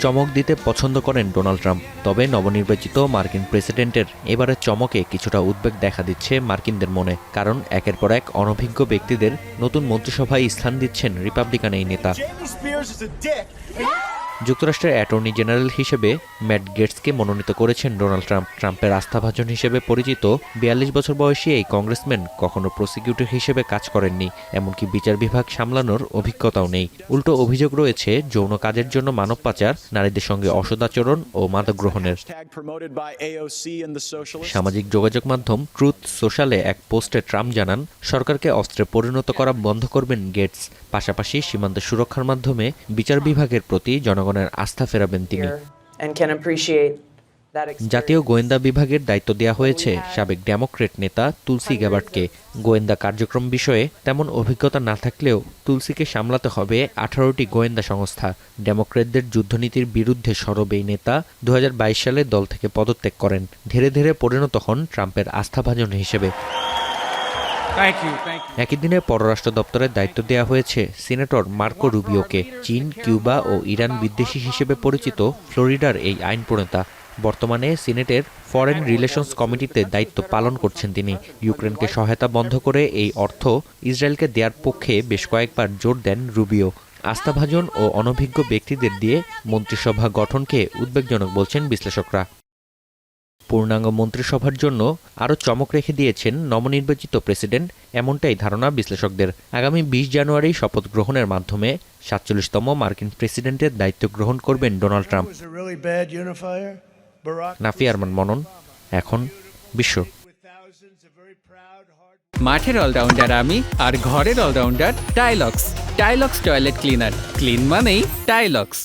চমক দিতে পছন্দ করেন ডোনাল্ড ট্রাম্প। তবে নবনির্বাচিত মার্কিন প্রেসিডেন্টের এবারের চমকে কিছুটা উদ্বেগ দেখা দিচ্ছে মার্কিনদের মনে। কারণ একের পর এক অনভিজ্ঞ ব্যক্তিদের নতুন মন্ত্রিসভায় স্থান দিচ্ছেন রিপাবলিকান এই নেতা। যুক্তরাষ্ট্রের অ্যাটর্নি জেনারেল হিসেবে ম্যাট গেটসকে মনোনীত করেছেন ডোনাল্ড ট্রাম্প। ট্রাম্পের আস্থাভাজন হিসেবে পরিচিত ৪২ বছর বয়সী এই কংগ্রেসম্যান কখনো প্রসিকিউটর হিসেবে কাজ করেননি, এমনকি বিচার বিভাগ সামলানোর অভিজ্ঞতাও নেই। উল্টো অভিযোগ রয়েছে যৌন কাজের জন্য মানব পাচার, নারীদের সঙ্গে অসদাচরণ ও মাদক গ্রহণের। সামাজিক যোগাযোগ মাধ্যম ট্রুথ সোশ্যালে এক পোস্টে ট্রাম্প জানান, সরকারকে অস্ত্রে পরিণত করা বন্ধ করবেন গেটস। পাশাপাশি সীমান্ত সুরক্ষার মাধ্যমে বিচার বিভাগের প্রতি জনগণের আস্থা ফেরাবেন তিনি। জাতীয় গোয়েন্দা বিভাগের দায়িত্ব দেওয়া হয়েছে সাবেক ডেমোক্রেট নেতা তুলসি গ্যাবার্ডকে। গোয়েন্দা কার্যক্রম বিষয়ে তেমন অভিজ্ঞতা না থাকলেও তুলসিকে সামলাতে হবে 18টি গোয়েন্দা সংস্থা। ডেমোক্রেটদের যুদ্ধনীতির বিরুদ্ধে সরব এই নেতা 2022 সালে দল থেকে পদত্যাগ করেন। ধীরে ধীরে পরিণত হন ট্রাম্পের আস্থাভাজন হিসেবে। একই দিনে পররাষ্ট্র দপ্তরের দায়িত্ব দেওয়া হয়েছে সিনেটর মার্কো রুবিওকে। চীন, কিউবা ও ইরান বিদ্বেষী হিসেবে পরিচিত ফ্লোরিডার এই আইন প্রণেতা বর্তমানে সিনেটের ফরেন রিলেশনস কমিটিতে দায়িত্ব পালন করছেন তিনি। ইউক্রেনকে সহায়তা বন্ধ করে এই অর্থ ইসরায়েলকে দেওয়ার পক্ষে বেশ কয়েকবার জোর দেন রুবিও। আস্থাভাজন ও অনভিজ্ঞ ব্যক্তিদের দিয়ে মন্ত্রিসভা গঠনকে উদ্বেগজনক বলছেন বিশ্লেষকরা। পূর্ণাঙ্গ মন্ত্রিসভার জন্য আরও চমক রেখে দিয়েছেন নবনির্বাচিত প্রেসিডেন্ট, এমনটাই ধারণা বিশ্লেষকদের। আগামী 20 জানুয়ারি শপথ গ্রহণের মাধ্যমে 47তম মার্কিন প্রেসিডেন্টের দায়িত্ব গ্রহণ করবেন ডোনাল্ড ট্রাম্প। নাফি আরমান মনন, এখন বিশ্ব। মাঠের অলরাউন্ডার আমি, আর ঘরের অলরাউন্ডার টাইলক্স। টাইলক্স টয়লেট ক্লিনার, ক্লিন মানেই টাইলক্স।